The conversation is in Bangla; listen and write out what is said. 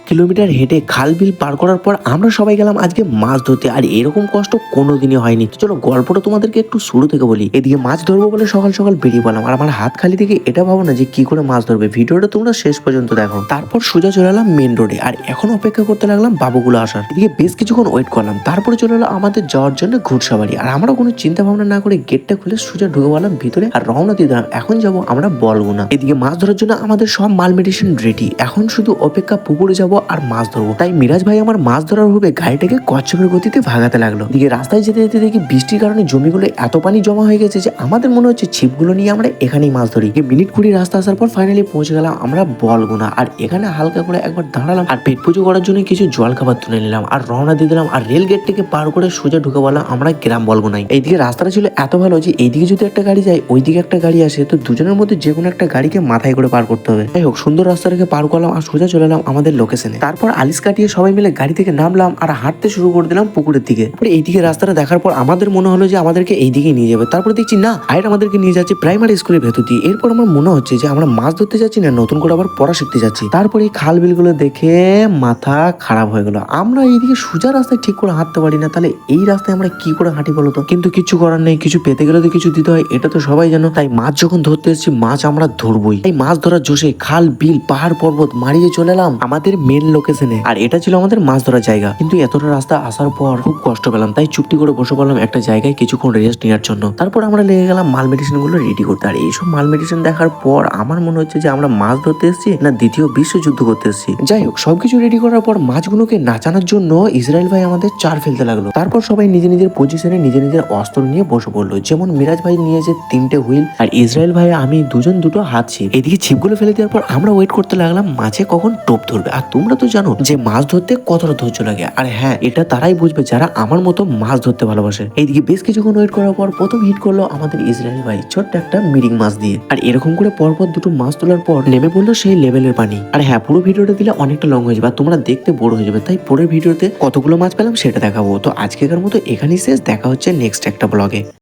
কিলোমিটার হেঁটে খাল বিল পার করার পর আমরা সবাই গেলাম আজকে মাছ ধরতে। আর এরকম কষ্ট কোনোদিনই হয়নি। তো চলো গল্পটা তোমাদেরকে একটু শুরু থেকে বলি। এদিকে মাছ ধরবো বলে সকাল সকাল বেরিয়ে পড়লাম, আর আমার হাত খালি থেকে এটা ভাবো না যে কি করে মাছ ধরবে। ভিডিওটা তোমরা শেষ পর্যন্ত দেখো। তারপর সোজা চলে এলাম মেন রোডে, আর এখন অপেক্ষা করতে লাগলাম বাবুগুলো আসার। এদিকে বেশ কিছুক্ষণ ওয়েট করলাম, তারপরে চলে এলো আমাদের যাওয়ার জন্য ঘুরসাবাড়ি। আর আমরা কোনো চিন্তা ভাবনা না করে গেটটা খুলে সোজা ঢুকে পড়লাম ভিতরে আর রওনা দিয়ে দিলাম। এখন যাবো আমরা বলগুনা। এদিকে মাছ ধরার জন্য আমাদের সব মাল মেডিসিন রেডি, এখন শুধু অপেক্ষা পুকুরে যাবো আর মাছ ধরবো। তাই মিরাজ ভাই আমার মাছ ধরার হবে গাড়িটাকে কচ্ছপের গতিতে ভাগাতে লাগলো। এদিকে রাস্তায় যেতে যেতে দেখি বৃষ্টির কারণে জমিগুলো এত পানি জমা হয়ে গেছে যে আমাদের মনে হচ্ছে ছিপগুলো নিয়ে আমরা এখানেই মাছ ধরি। মিনিট 20 রাস্তা আসার পর ফাইনালি পৌঁছে গেলাম আমরা বলগুনা। আর এখানে হালকা করে একবার দাঁড়ালাম আর পেট পুজো করার জন্য কিছু জল খাবার তুলে নিলাম আর রওনা দিয়ে দিলাম। আর রেল গেট থেকে পার করে সোজা ঢুকে বললাম আমরা গ্রাম বলগুনাই। এইদিকে রাস্তাটা ছিল এত ভালো যে এইদিকে যদি একটা গাড়ি যায় ওইদিকে একটা গাড়ি আসে, তো দুজনের মধ্যে যে কোনো একটা গাড়িকে মাথায় করে পার করতে হবে। যাই হোক সুন্দর রাস্তাটাকে পার করলাম আর সোজা চলে এলাম আমাদের লোকেশনে। তারপর আলিশ কাটিয়ে সবাই মিলে গাড়ি থেকে নামলাম আর হাঁটতে শুরু করে দিলাম পুকুরের দিকে। তারপরে এইদিকে রাস্তাটা দেখার পর আমাদের মনে হলো যে আমাদেরকে এইদিকে নিয়ে যাবে। তারপর দেখছি না, আয়ের আমাদেরকে নিয়ে যাচ্ছে প্রাইমারি স্কুলের ভেতর দিয়ে। এরপর আমার মনে হচ্ছে যে আমরা মাছ ধরতে যাচ্ছি না নতুন করে আবার পড়া শিখতে যাচ্ছি। তারপরে এই খাল বিলগুলো দেখে মাথা খারাপ হয়ে গেল। আমরা এইদিকে সোজা রাস্তায় ঠিক করে হাঁটতে পারি না, তাহলে এই রাস্তায় আমরা কি করে হাঁটি বলতো। কিন্তু কিছু করার নেই, কিছু পেতে গেলে তো কিছু দিতে হয়, এটা তো সবাই জানো। তাই মাছ যখন ধরতে এসেছি মাছ আমরা ধরবই। এই মাছ ধরার জোশে খাল বিল পাহাড় পর্বত মারিয়ে চলে এলাম আমাদের মেন লোকেশনে। আর এটা ছিল আমাদের মাছ ধরার জায়গা। কিন্তু এতটা রাস্তা আসার পর খুব কষ্ট পেলাম, তাই চুপটি করে বসে পড়লাম একটা জায়গায় কিছুক্ষণ রেস্ট নেওয়ার জন্য। তারপর আমরা লেগে গেলাম মাল মেডিসিন গুলো রেডি করতে। আর এইসব মাল মেডিসিন দেখার পর আমার মনে হচ্ছে যে আমরা মাছ ধরতে এসেছি না দ্বিতীয় বিশ্বযুদ্ধ করতে এসেছি। যাই হোক সবকিছু রেডি করার পর মাছগুলোকে নাচানোর জন্য ইসরায়েল ভাই আমাদের চার ফেলতে লাগলো। তারপর সবাই নিজের নিজের পজিশনে নিজের নিজের অস্ত্র নিয়ে বসে পড়লো। যেমন মিরাজ ভাই নিয়েছে 3টে হুইল আর ইসরায়েল ভাই আমি দুজন দুটো হাত ছিপ। এদিকে ছিপগুলো ফেলে দেওয়ার পর আমরা ওয়েট করতে লাগলাম মাছে কখন টোপ ধরবে। আর তোমরা তো জানো যে মাছ ধরতে কতটা ধৈর্য লাগে। আর হ্যাঁ, এটা তারাই বুঝবে যারা আমার মতো মাছ ধরতে ভালোবাসে। এইদিকে বেশ কিছুক্ষণ ওয়েট করার পর প্রথম হিট করলো আমাদের ইসরায়েল ভাই ছোট্ট একটা মিরিং মাছ দিয়ে। আর এরকম করে পরপর দুটো মাছ তোলার পর নেমে পড়লো সেই লেভেলের পানি। আর হ্যাঁ, পুরো ভিডিওটা দিলে অনেকটা লং হয়ে যাবে আর তোমরা দেখতে বোর হয়ে যাবে, তাই পরের ভিডিওতে কতগুলো মাছ পেলাম সেটা দেখাবো। তো আজকেকার মতো এখানেই শেষ, দেখা হচ্ছে নেক্সট একটা ব্লগে।